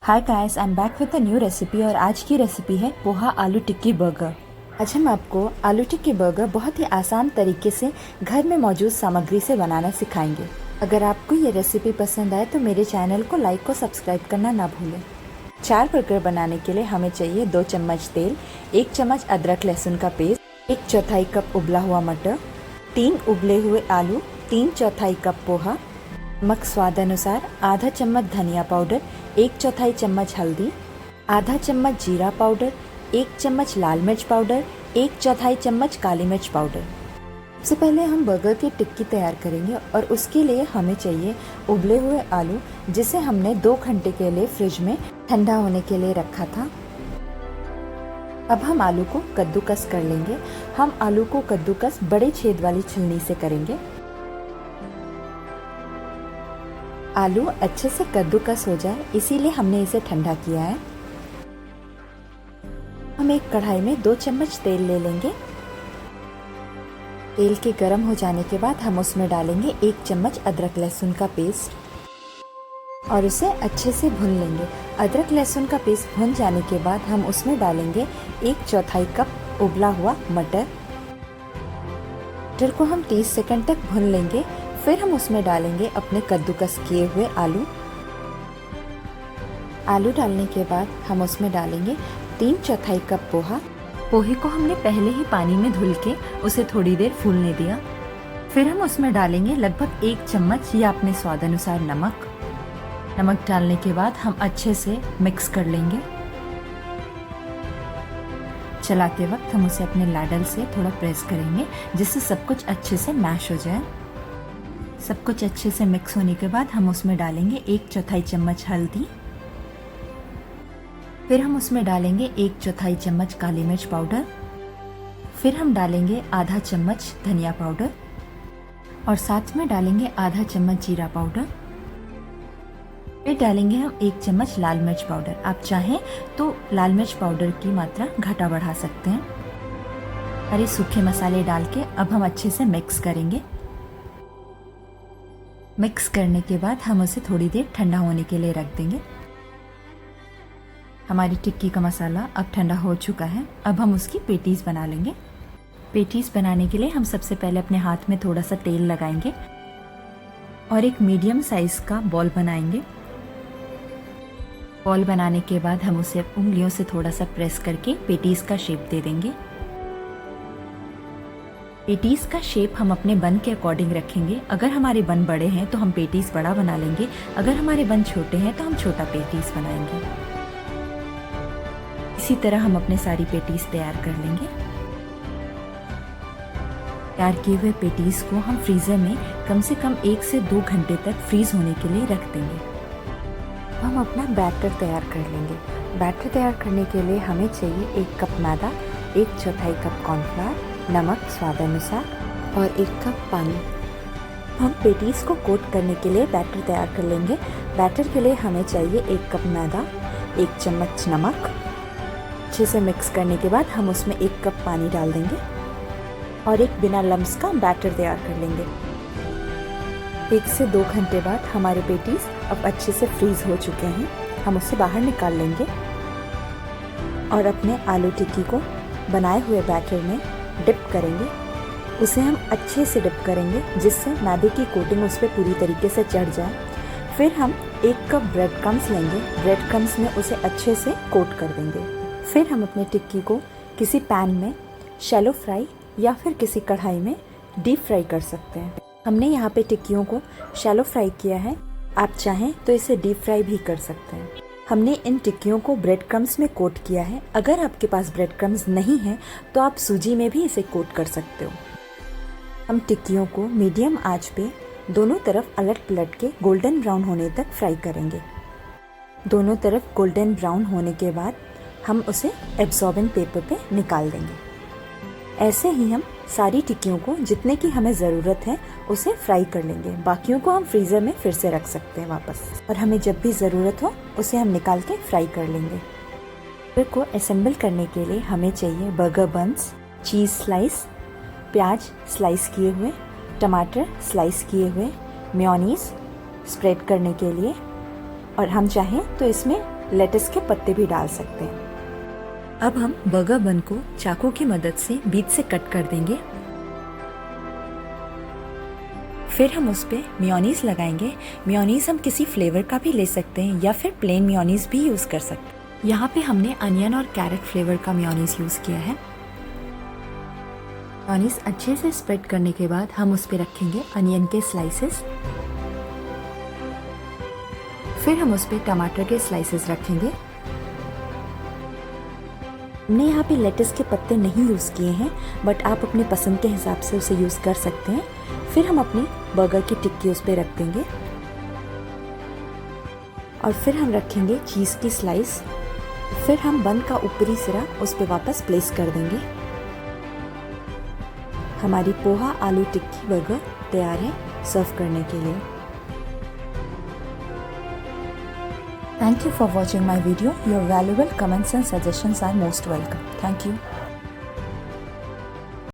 Hi guys, I am back with a new recipe और आज की रेसिपी है पोहा आलू टिक्की बर्गर। आज हम आपको आलू टिक्की बर्गर बहुत ही आसान तरीके से घर में मौजूद सामग्री से बनाना सिखाएंगे। अगर आपको ये रेसिपी पसंद आए तो मेरे चैनल को लाइक और सब्सक्राइब करना ना भूलें। 4 बर्गर बनाने के लिए हमें चाहिए 2 चम्मच तेल, 1 चम्मच अदरक लहसुन का पेस्ट, 1/4 कप उबला हुआ मटर, 3 उबले हुए आलू, 3/4 कप पोहा, नमक स्वाद अनुसार, आधा चम्मच धनिया पाउडर, 1/4 चम्मच हल्दी, आधा चम्मच जीरा पाउडर, 1 चम्मच लाल मिर्च पाउडर, 1/4 चम्मच काली मिर्च पाउडर। सबसे पहले हम बर्गर की टिक्की तैयार करेंगे और उसके लिए हमें चाहिए उबले हुए आलू, जिसे हमने 2 घंटे के लिए फ्रिज में ठंडा होने के लिए रखा था। अब हम आलू को कद्दूकस कर लेंगे। हम आलू को कद्दूकस बड़े छेद वाली छलनी से करेंगे। आलू अच्छे से कद्दूकस हो जाए इसीलिए हमने इसे ठंडा किया है। हम एक कढ़ाई में 2 चम्मच तेल ले लेंगे। तेल के गर्म हो जाने के बाद हम उसमें डालेंगे 1 चम्मच अदरक लहसुन का पेस्ट और उसे अच्छे से भून लेंगे। अदरक लहसुन का पेस्ट भुन जाने के बाद हम उसमें डालेंगे 1/4 कप उबला हुआ मटर। मटर को हम 30 सेकंड तक भून लेंगे। फिर हम उसमें डालेंगे अपने कद्दूकस किए हुए आलू। आलू डालने के बाद हम उसमें डालेंगे 3/4 कप पोहा। पोहे को हमने पहले ही पानी में धुल के उसे थोड़ी देर फूलने दिया। फिर हम उसमें डालेंगे लगभग 1 चम्मच या अपने स्वाद अनुसार नमक। नमक डालने के बाद हम अच्छे से मिक्स कर लेंगे। चलाते वक्त हम उसे अपने लैडल से थोड़ा प्रेस करेंगे जिससे सब कुछ अच्छे से मैश हो जाए। सब कुछ अच्छे से मिक्स होने के बाद हम उसमें डालेंगे 1/4 चम्मच हल्दी। फिर हम उसमें डालेंगे 1/4 चम्मच काली मिर्च पाउडर। फिर हम डालेंगे आधा चम्मच धनिया पाउडर और साथ में डालेंगे आधा चम्मच जीरा पाउडर। फिर डालेंगे हम 1 चम्मच लाल मिर्च पाउडर। आप चाहें तो लाल मिर्च पाउडर की मात्रा घटा बढ़ा सकते हैं। और ये सूखे मसाले डाल के अब हम अच्छे से मिक्स करेंगे। मिक्स करने के बाद हम उसे थोड़ी देर ठंडा होने के लिए रख देंगे। हमारी टिक्की का मसाला अब ठंडा हो चुका है। अब हम उसकी पेटीज बना लेंगे। पेटीज बनाने के लिए हम सबसे पहले अपने हाथ में थोड़ा सा तेल लगाएंगे और एक मीडियम साइज का बॉल बनाएंगे। बॉल बनाने के बाद हम उसे उंगलियों से थोड़ा सा प्रेस करके पेटीज का शेप दे देंगे। पेटीज का शेप हम अपने बन के अकॉर्डिंग रखेंगे। अगर हमारे बन बड़े हैं तो हम पेटीज बड़ा बना लेंगे, अगर हमारे बन छोटे हैं तो हम छोटा पेटीज बनाएंगे। इसी तरह हम अपने सारी पेटीज तैयार कर लेंगे। तैयार किए हुए पेटीज को हम फ्रीजर में कम से कम 1 से 2 घंटे तक फ्रीज होने के लिए रख देंगे। हम अपना बैटर तैयार कर लेंगे। बैटर तैयार करने के लिए हमें चाहिए 1 कप मैदा, 1/4 कप कॉर्नफ्लावर, नमक स्वाद अनुसार और 1 कप पानी। हम पेटीज को कोट करने के लिए बैटर तैयार कर लेंगे। बैटर के लिए हमें चाहिए 1 कप मैदा, 1 चम्मच नमक। अच्छे से मिक्स करने के बाद हम उसमें 1 कप पानी डाल देंगे और एक बिना लम्स का बैटर तैयार कर लेंगे। 1 से 2 घंटे बाद हमारे पेटीज अब अच्छे से फ्रीज हो चुके हैं। हम उसे बाहर निकाल लेंगे और अपने आलू टिक्की को बनाए हुए बैटर में डिप करेंगे। उसे हम अच्छे से डिप करेंगे जिससे मैदे की कोटिंग उस पर पूरी तरीके से चढ़ जाए। फिर हम 1 कप ब्रेड क्रम्स लेंगे। ब्रेड क्रम्स में उसे अच्छे से कोट कर देंगे। फिर हम अपने टिक्की को किसी पैन में शैलो फ्राई या फिर किसी कढ़ाई में डीप फ्राई कर सकते हैं। हमने यहाँ पे टिक्कियों को शैलो फ्राई किया है। आप चाहें तो इसे डीप फ्राई भी कर सकते हैं। हमने इन टिक्कियों को ब्रेड क्रम्स में कोट किया है। अगर आपके पास ब्रेड क्रम्स नहीं है तो आप सूजी में भी इसे कोट कर सकते हो। हम टिक्कियों को मीडियम आंच पे दोनों तरफ अलट पलट के गोल्डन ब्राउन होने तक फ्राई करेंगे। दोनों तरफ गोल्डन ब्राउन होने के बाद हम उसे एब्सॉर्बिंग पेपर पे निकाल देंगे। ऐसे ही हम सारी टिक्कियों को जितने की हमें ज़रूरत है उसे फ्राई कर लेंगे। बाकियों को हम फ्रीज़र में फिर से रख सकते हैं वापस, और हमें जब भी ज़रूरत हो उसे हम निकाल के फ्राई कर लेंगे। बर्गर को असेंबल करने के लिए हमें चाहिए बर्गर बन्स, चीज़ स्लाइस, प्याज स्लाइस किए हुए, टमाटर स्लाइस किए हुए, मेयोनीज स्प्रेड करने के लिए, और हम चाहें तो इसमें लेटस के पत्ते भी डाल सकते हैं। अब हम बर्गर बन को चाकू की मदद से बीच से कट कर देंगे। फिर हम उस पर मेयोनीज लगाएंगे। मेयोनीज हम किसी फ्लेवर का भी ले सकते हैं या फिर प्लेन मेयोनीज भी यूज़ कर सकते हैं। यहाँ पे हमने अनियन और कैरेट फ्लेवर का मेयोनीज यूज़ किया है। मेयोनीज अच्छे से स्प्रेड करने के बाद हम उस पर रखेंगे अनियन के स्लाइसेस। फिर हम उस पर टमाटर के स्लाइसेस रखेंगे। हमने यहाँ पे लेटस के पत्ते नहीं यूज़ किए हैं, बट आप अपने पसंद के हिसाब से उसे यूज़ कर सकते हैं। फिर हम अपनी बर्गर की टिक्की उस पर रख देंगे और फिर हम रखेंगे चीज़ की स्लाइस। फिर हम बन का ऊपरी सिरा उस पर वापस प्लेस कर देंगे। हमारी पोहा आलू टिक्की बर्गर तैयार है सर्व करने के लिए। Thank you for watching my video. Your valuable comments and suggestions are most welcome. Thank you.